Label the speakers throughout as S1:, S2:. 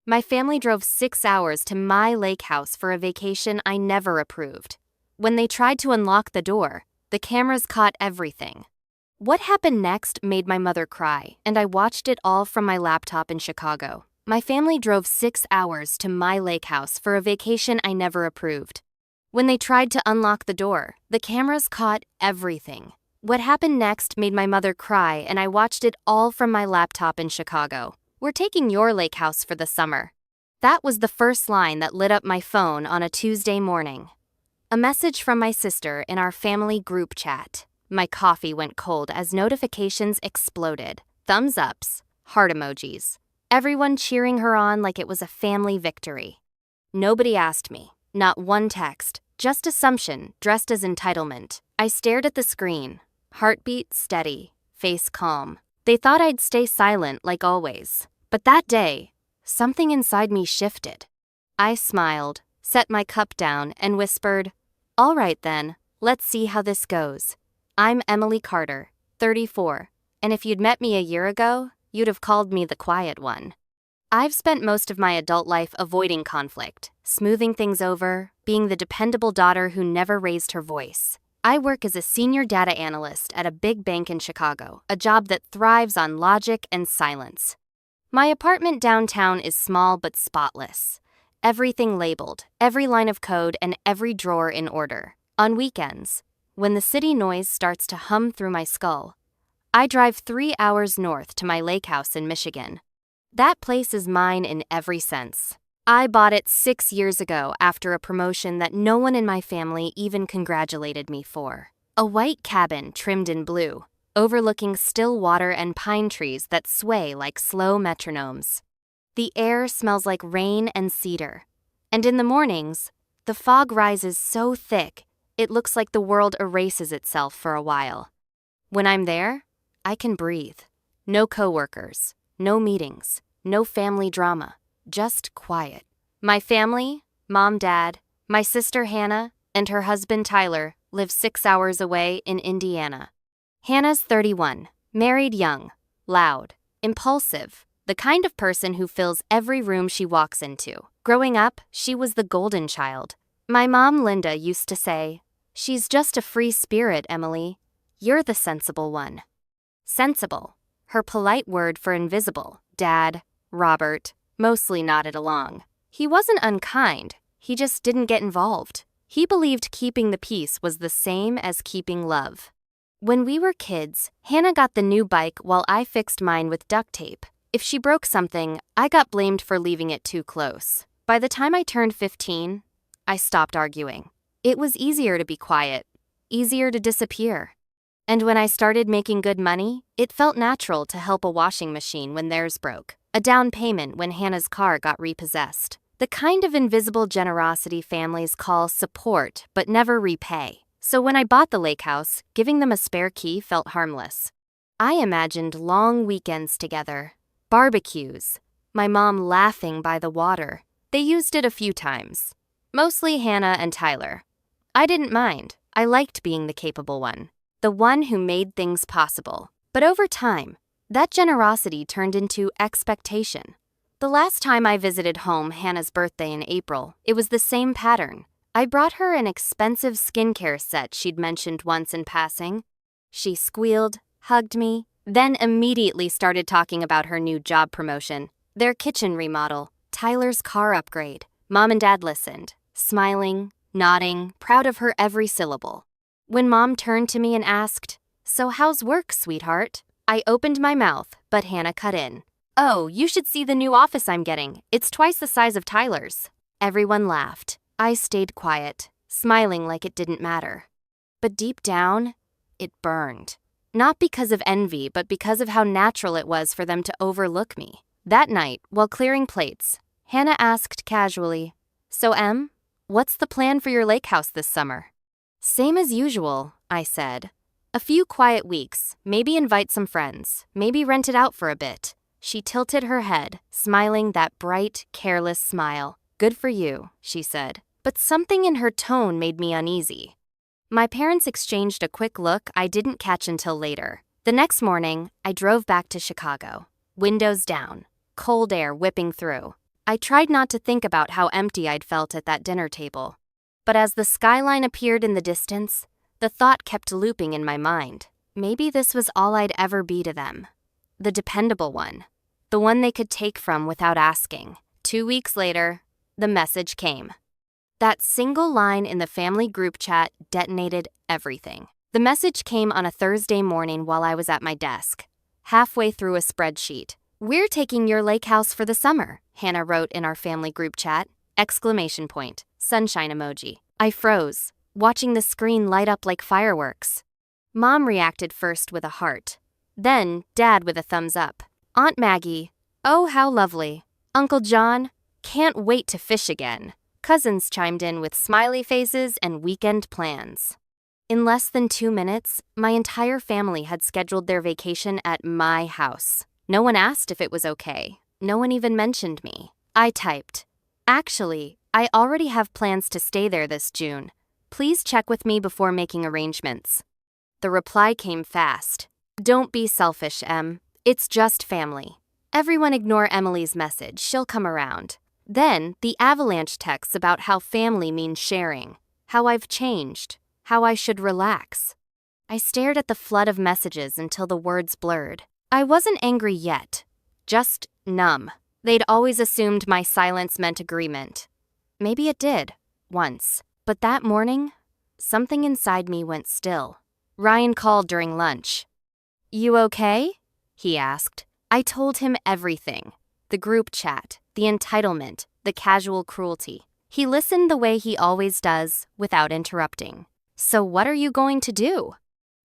S1: My family drove 6 hours to my lake house for a vacation I never approved. When they tried to unlock the door, the cameras caught everything. What happened next made my mother cry, and I watched it all from my laptop in Chicago. My family drove 6 hours to my lake house for a vacation I never approved. When they tried to unlock the door, the cameras caught everything. What happened next made my mother cry, and I watched it all from my laptop in Chicago. We're taking your lake house for the summer. That was the first line that lit up my phone on a Tuesday morning. A message from my sister in our family group chat. My coffee went cold as notifications exploded. Thumbs ups, heart emojis. Everyone cheering her on like it was a family victory. Nobody asked me. Not one text, just assumption dressed as entitlement. I stared at the screen, heartbeat steady, face calm. They thought I'd stay silent like always. But that day, something inside me shifted. I smiled, set my cup down, and whispered, "All right then, let's see how this goes. I'm Emily Carter, 34, and if you'd met me a year ago, you'd have called me the quiet one." I've spent most of my adult life avoiding conflict, smoothing things over, being the dependable daughter who never raised her voice. I work as a senior data analyst at a big bank in Chicago, a job that thrives on logic and silence. My apartment downtown is small but spotless. Everything labeled, every line of code, and every drawer in order. On weekends, when the city noise starts to hum through my skull, I drive 3 hours north to my lake house in Michigan. That place is mine in every sense. I bought it 6 years ago after a promotion that no one in my family even congratulated me for. A white cabin trimmed in blue, overlooking still water and pine trees that sway like slow metronomes. The air smells like rain and cedar. And in the mornings, the fog rises so thick, it looks like the world erases itself for a while. When I'm there, I can breathe. No coworkers, no meetings, no family drama, just quiet. My family, mom, dad, my sister Hannah, and her husband Tyler live 6 hours away in Indiana. Hannah's 31, married young, loud, impulsive, the kind of person who fills every room she walks into. Growing up, she was the golden child. My mom, Linda, used to say, "She's just a free spirit, Emily. You're the sensible one." Sensible, her polite word for invisible. Dad, Robert, mostly nodded along. He wasn't unkind, he just didn't get involved. He believed keeping the peace was the same as keeping love. When we were kids, Hannah got the new bike while I fixed mine with duct tape. If she broke something, I got blamed for leaving it too close. By the time I turned 15, I stopped arguing. It was easier to be quiet, easier to disappear. And when I started making good money, it felt natural to help a washing machine when theirs broke, a down payment when Hannah's car got repossessed. The kind of invisible generosity families call support but never repay. So when I bought the lake house, giving them a spare key felt harmless. I imagined long weekends together, barbecues, my mom laughing by the water. They used it a few times, mostly Hannah and Tyler. I didn't mind. I liked being the capable one, the one who made things possible. But over time, that generosity turned into expectation. The last time I visited home Hannah's birthday in April, it was the same pattern. I brought her an expensive skincare set she'd mentioned once in passing. She squealed, hugged me, then immediately started talking about her new job promotion, their kitchen remodel, Tyler's car upgrade. Mom and Dad listened, smiling, nodding, proud of her every syllable. When Mom turned to me and asked, "So how's work, sweetheart?" I opened my mouth, but Hannah cut in. "Oh, you should see the new office I'm getting. It's twice the size of Tyler's." Everyone laughed. I stayed quiet, smiling like it didn't matter. But deep down, it burned. Not because of envy, but because of how natural it was for them to overlook me. That night, while clearing plates, Hannah asked casually, "So Em, what's the plan for your lake house this summer?" "Same as usual," I said. "A few quiet weeks, maybe invite some friends, maybe rent it out for a bit." She tilted her head, smiling that bright, careless smile. "Good for you," she said. But something in her tone made me uneasy. My parents exchanged a quick look I didn't catch until later. The next morning, I drove back to Chicago. Windows down, cold air whipping through. I tried not to think about how empty I'd felt at that dinner table. But as the skyline appeared in the distance, the thought kept looping in my mind. Maybe this was all I'd ever be to them. The dependable one. The one they could take from without asking. 2 weeks later, the message came. That single line in the family group chat detonated everything. The message came on a Thursday morning while I was at my desk, halfway through a spreadsheet. "We're taking your lake house for the summer," Hannah wrote in our family group chat. Exclamation point, sunshine emoji. I froze, watching the screen light up like fireworks. Mom reacted first with a heart. Then, Dad with a thumbs up. Aunt Maggie, "Oh, how lovely." Uncle John, "Can't wait to fish again." Cousins chimed in with smiley faces and weekend plans. In less than 2 minutes, my entire family had scheduled their vacation at my house. No one asked if it was okay. No one even mentioned me. I typed, "Actually, I already have plans to stay there this June. Please check with me before making arrangements." The reply came fast. "Don't be selfish, Em. It's just family. Everyone ignore Emily's message. She'll come around." Then, the avalanche texts about how family means sharing, how I've changed, how I should relax. I stared at the flood of messages until the words blurred. I wasn't angry yet, just numb. They'd always assumed my silence meant agreement. Maybe it did, once. But that morning, something inside me went still. Ryan called during lunch. "You okay?" he asked. I told him everything. The group chat, the entitlement, the casual cruelty. He listened the way he always does, without interrupting. "So what are you going to do?"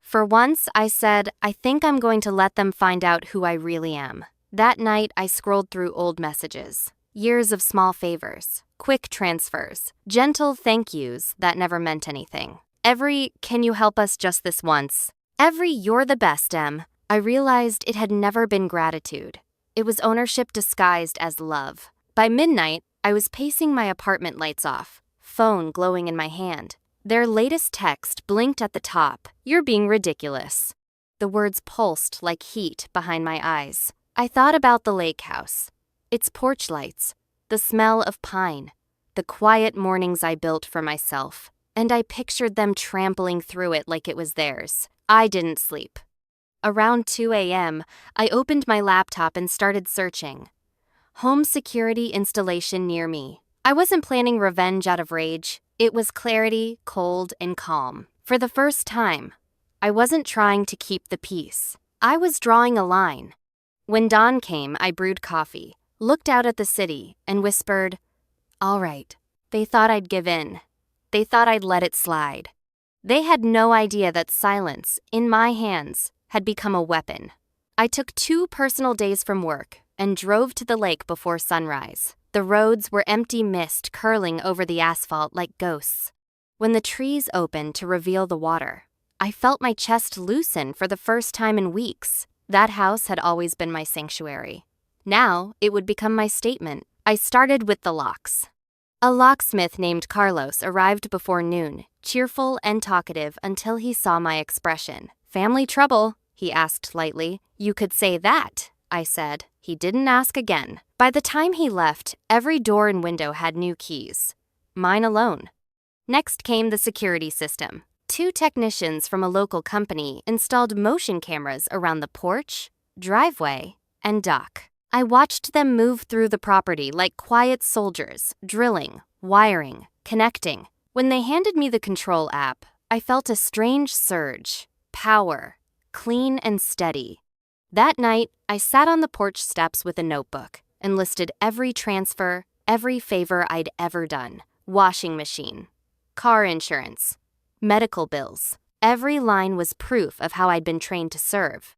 S1: For once, I said, "I think I'm going to let them find out who I really am." That night, I scrolled through old messages. Years of small favors, quick transfers, gentle thank yous that never meant anything. Every, "Can you help us just this once?" Every, "You're the best, Em." I realized it had never been gratitude. It was ownership disguised as love. By midnight, I was pacing my apartment lights off, phone glowing in my hand. Their latest text blinked at the top. "You're being ridiculous." The words pulsed like heat behind my eyes. I thought about the lake house, its porch lights, the smell of pine, the quiet mornings I built for myself, and I pictured them trampling through it like it was theirs. I didn't sleep. Around 2 a.m., I opened my laptop and started searching. Home security installation near me. I wasn't planning revenge out of rage. It was clarity, cold, and calm. For the first time, I wasn't trying to keep the peace. I was drawing a line. When dawn came, I brewed coffee, looked out at the city, and whispered, "All right." They thought I'd give in. They thought I'd let it slide. They had no idea that silence, in my hands, had become a weapon. I took 2 personal days from work and drove to the lake before sunrise. The roads were empty mist curling over the asphalt like ghosts. When the trees opened to reveal the water, I felt my chest loosen for the first time in weeks. That house had always been my sanctuary. Now, it would become my statement. I started with the locks. A locksmith named Carlos arrived before noon, cheerful and talkative until he saw my expression. "Family trouble?" he asked lightly. "You could say that," I said. He didn't ask again. By the time he left, every door and window had new keys. Mine alone. Next came the security system. 2 technicians from a local company installed motion cameras around the porch, driveway, and dock. I watched them move through the property like quiet soldiers, drilling, wiring, connecting. When they handed me the control app, I felt a strange surge. Power. Clean and steady. That night, I sat on the porch steps with a notebook and listed every transfer, every favor I'd ever done. Washing machine, car insurance, medical bills. Every line was proof of how I'd been trained to serve.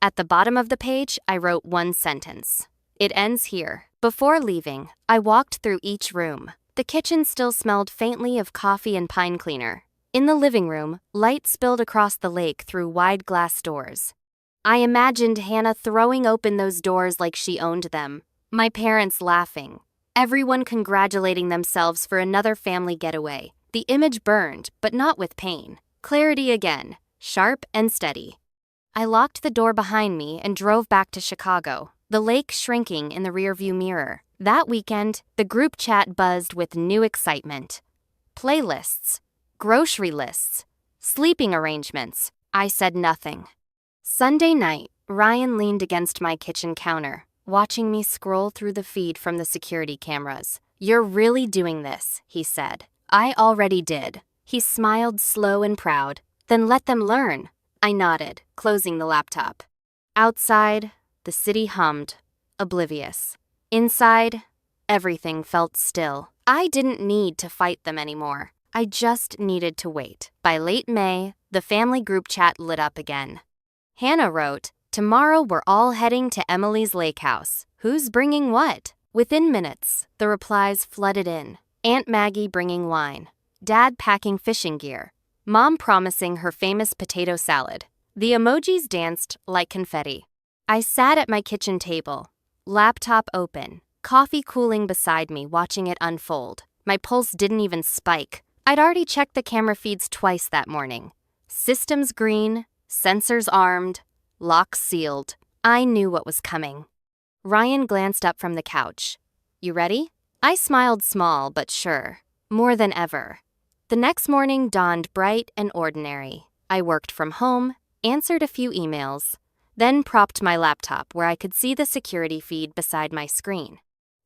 S1: At the bottom of the page, I wrote one sentence. It ends here. Before leaving, I walked through each room. The kitchen still smelled faintly of coffee and pine cleaner. In the living room, light spilled across the lake through wide glass doors. I imagined Hannah throwing open those doors like she owned them, my parents laughing, everyone congratulating themselves for another family getaway. The image burned, but not with pain. Clarity again, sharp and steady. I locked the door behind me and drove back to Chicago, the lake shrinking in the rearview mirror. That weekend, the group chat buzzed with new excitement. Playlists, grocery lists, sleeping arrangements. I said nothing. Sunday night, Ryan leaned against my kitchen counter, watching me scroll through the feed from the security cameras. "You're really doing this," he said. "I already did." He smiled slow and proud. "Then let them learn." I nodded, closing the laptop. Outside, the city hummed, oblivious. Inside, everything felt still. I didn't need to fight them anymore. I just needed to wait. By late May, the family group chat lit up again. Hannah wrote, "Tomorrow we're all heading to Emily's lake house. Who's bringing what?" Within minutes, the replies flooded in. Aunt Maggie bringing wine. Dad packing fishing gear. Mom promising her famous potato salad. The emojis danced like confetti. I sat at my kitchen table, laptop open, coffee cooling beside me, watching it unfold. My pulse didn't even spike. I'd already checked the camera feeds twice that morning. Systems green, sensors armed, locks sealed. I knew what was coming. Ryan glanced up from the couch. "You ready?" I smiled, small but sure. More than ever. The next morning dawned bright and ordinary. I worked from home, answered a few emails, then propped my laptop where I could see the security feed beside my screen.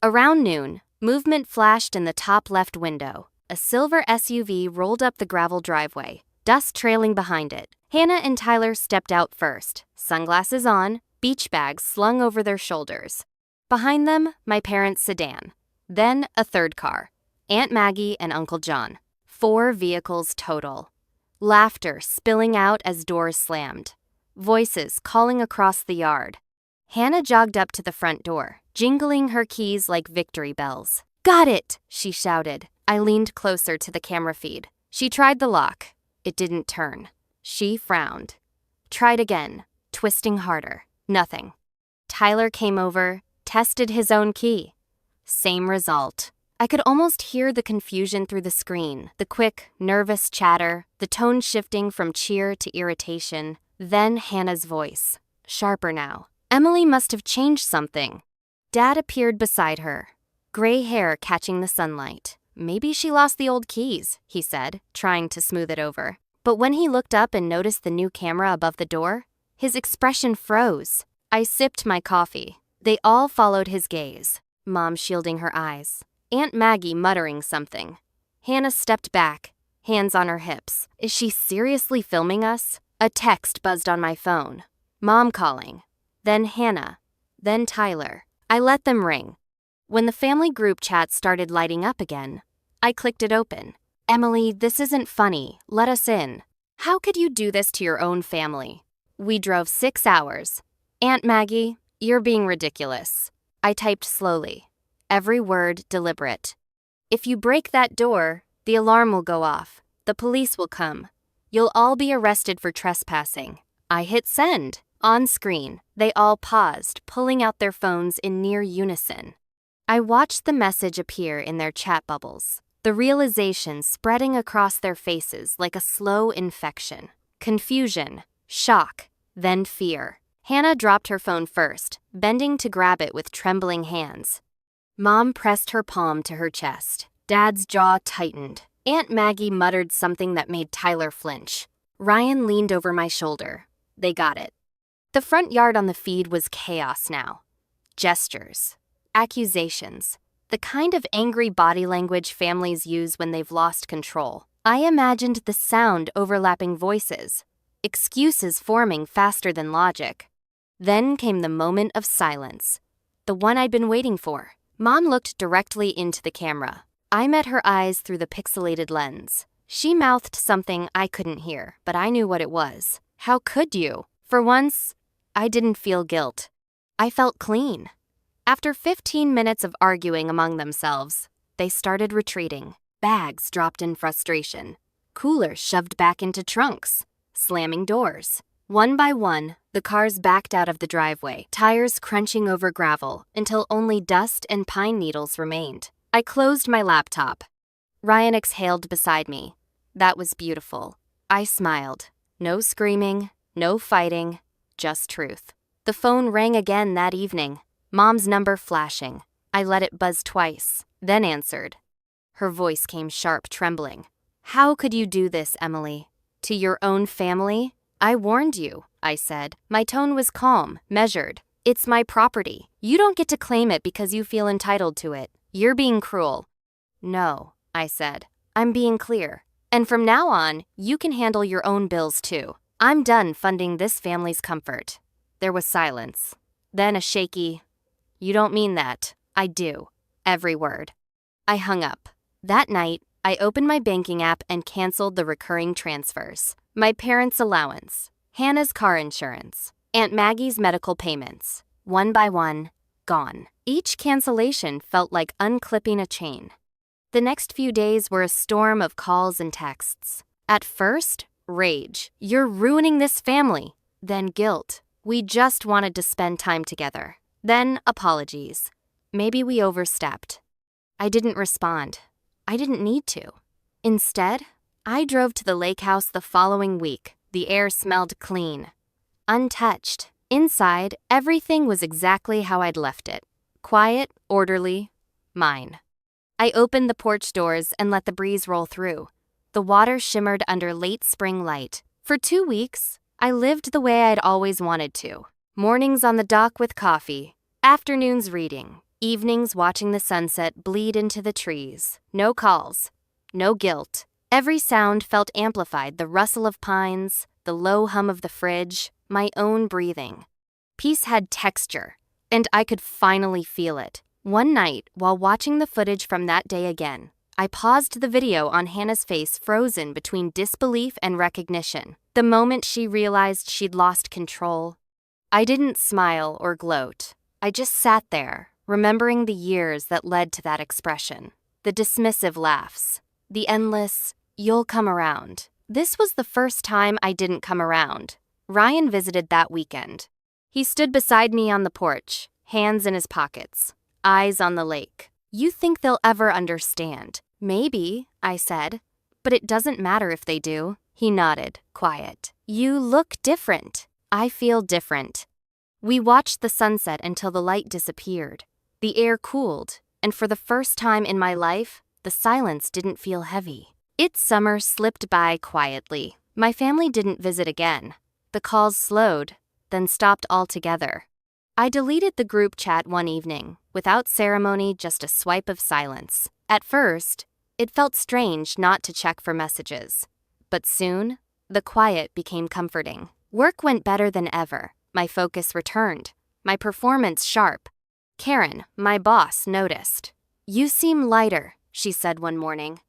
S1: Around noon, movement flashed in the top left window. A silver SUV rolled up the gravel driveway, dust trailing behind it. Hannah and Tyler stepped out first, sunglasses on, beach bags slung over their shoulders. Behind them, my parents' sedan. Then a third car, Aunt Maggie and Uncle John. 4 vehicles total. Laughter spilling out as doors slammed. Voices calling across the yard. Hannah jogged up to the front door, jingling her keys like victory bells. "Got it!" she shouted. I leaned closer to the camera feed. She tried the lock. It didn't turn. She frowned. Tried again, twisting harder. Nothing. Tyler came over, tested his own key. Same result. I could almost hear the confusion through the screen, the quick, nervous chatter, the tone shifting from cheer to irritation. Then Hannah's voice, sharper now. Emily must have changed something. Dad appeared beside her, gray hair catching the sunlight. "Maybe she lost the old keys," he said, trying to smooth it over. But when he looked up and noticed the new camera above the door, his expression froze. I sipped my coffee. They all followed his gaze, Mom shielding her eyes, Aunt Maggie muttering something. Hannah stepped back, hands on her hips. Is she seriously filming us? A text buzzed on my phone. Mom calling. Then Hannah. Then Tyler. I let them ring. When the family group chat started lighting up again, I clicked it open. "Emily, this isn't funny. Let us in." "How could you do this to your own family?" "We drove 6 hours." "Aunt Maggie, you're being ridiculous." I typed slowly, every word deliberate. "If you break that door, the alarm will go off. The police will come. You'll all be arrested for trespassing." I hit send. On screen, they all paused, pulling out their phones in near unison. I watched the message appear in their chat bubbles, the realization spreading across their faces like a slow infection. Confusion, shock, then fear. Hannah dropped her phone first, bending to grab it with trembling hands. Mom pressed her palm to her chest. Dad's jaw tightened. Aunt Maggie muttered something that made Tyler flinch. Ryan leaned over my shoulder. They got it. The front yard on the feed was chaos now. Gestures, accusations, the kind of angry body language families use when they've lost control. I imagined the sound overlapping voices, excuses forming faster than logic. Then came the moment of silence, the one I'd been waiting for. Mom looked directly into the camera. I met her eyes through the pixelated lens. She mouthed something I couldn't hear, but I knew what it was. How could you? For once, I didn't feel guilt. I felt clean. After 15 minutes of arguing among themselves, they started retreating. Bags dropped in frustration. Coolers shoved back into trunks, slamming doors. One by one, the cars backed out of the driveway, tires crunching over gravel until only dust and pine needles remained. I closed my laptop. Ryan exhaled beside me. That was beautiful. I smiled. No screaming, no fighting, just truth. The phone rang again that evening, Mom's number flashing. I let it buzz twice, then answered. Her voice came sharp, trembling. How could you do this, Emily? To your own family? I warned you, I said. My tone was calm, measured. It's my property. You don't get to claim it because you feel entitled to it. You're being cruel. No, I said. I'm being clear. And from now on, you can handle your own bills too. I'm done funding this family's comfort. There was silence. Then a shaky, you don't mean that. I do. Every word. I hung up. That night, I opened my banking app and canceled the recurring transfers. My parents' allowance, Hannah's car insurance, Aunt Maggie's medical payments. One by one, gone. Each cancellation felt like unclipping a chain. The next few days were a storm of calls and texts. At first, rage. You're ruining this family. Then guilt. We just wanted to spend time together. Then apologies. Maybe we overstepped. I didn't respond. I didn't need to. Instead, I drove to the lake house the following week. The air smelled clean, untouched. Inside, everything was exactly how I'd left it. Quiet, orderly, mine. I opened the porch doors and let the breeze roll through. The water shimmered under late spring light. For 2 weeks, I lived the way I'd always wanted to. Mornings on the dock with coffee, afternoons reading, evenings watching the sunset bleed into the trees. No calls, no guilt. Every sound felt amplified, the rustle of pines, the low hum of the fridge, my own breathing. Peace had texture, and I could finally feel it. One night, while watching the footage from that day again, I paused the video on Hannah's face, frozen between disbelief and recognition. The moment she realized she'd lost control. I didn't smile or gloat. I just sat there, remembering the years that led to that expression. The dismissive laughs. The endless, you'll come around. This was the first time I didn't come around. Ryan visited that weekend. He stood beside me on the porch, hands in his pockets, eyes on the lake. You think they'll ever understand? Maybe, I said. But it doesn't matter if they do. He nodded, quiet. You look different. I feel different. We watched the sunset until the light disappeared. The air cooled, and for the first time in my life, the silence didn't feel heavy. Its summer slipped by quietly. My family didn't visit again. The calls slowed, then stopped altogether. I deleted the group chat one evening, without ceremony, just a swipe of silence. At first, it felt strange not to check for messages. But soon, the quiet became comforting. Work went better than ever. My focus returned. My performance sharp. Karen, my boss, noticed. You seem lighter, she said one morning.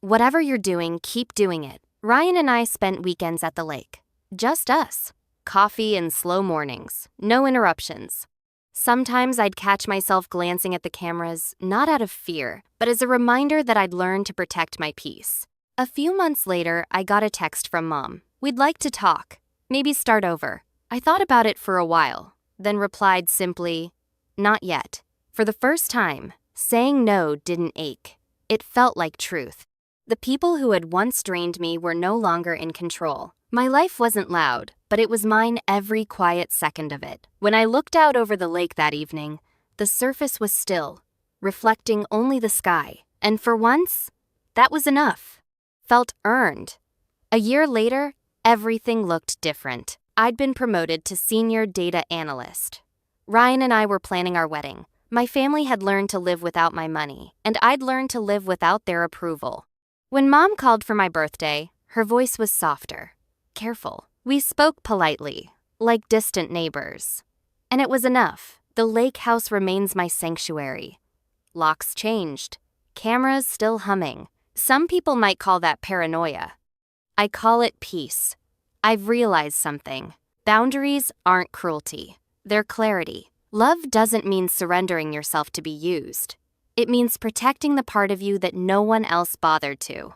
S1: Whatever you're doing, keep doing it. Ryan and I spent weekends at the lake. Just us. Coffee and slow mornings. No interruptions. Sometimes I'd catch myself glancing at the cameras, not out of fear, but as a reminder that I'd learned to protect my peace. A few months later, I got a text from Mom. We'd like to talk. Maybe start over. I thought about it for a while, then replied simply, not yet. For the first time, saying no didn't ache. It felt like truth. The people who had once drained me were no longer in control. My life wasn't loud, but it was mine every quiet second of it. When I looked out over the lake that evening, the surface was still, reflecting only the sky. And for once, that was enough. Felt earned. A year later, everything looked different. I'd been promoted to senior data analyst. Ryan and I were planning our wedding. My family had learned to live without my money, and I'd learned to live without their approval. When Mom called for my birthday, her voice was softer, careful. We spoke politely, like distant neighbors. And it was enough. The lake house remains my sanctuary. Locks changed. Cameras still humming. Some people might call that paranoia. I call it peace. I've realized something. Boundaries aren't cruelty. They're clarity. Love doesn't mean surrendering yourself to be used. It means protecting the part of you that no one else bothered to.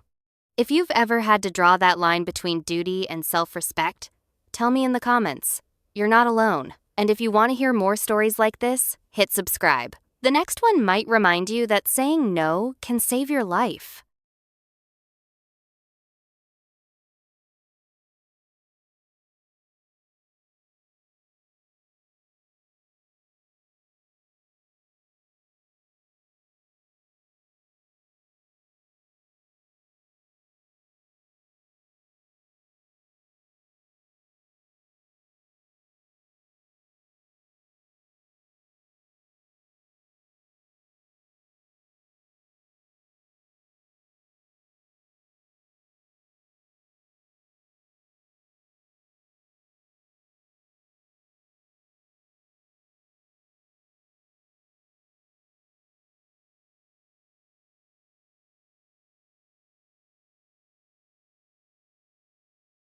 S1: If you've ever had to draw that line between duty and self-respect, tell me in the comments. You're not alone. And if you want to hear more stories like this, hit subscribe. The next one might remind you that saying no can save your life.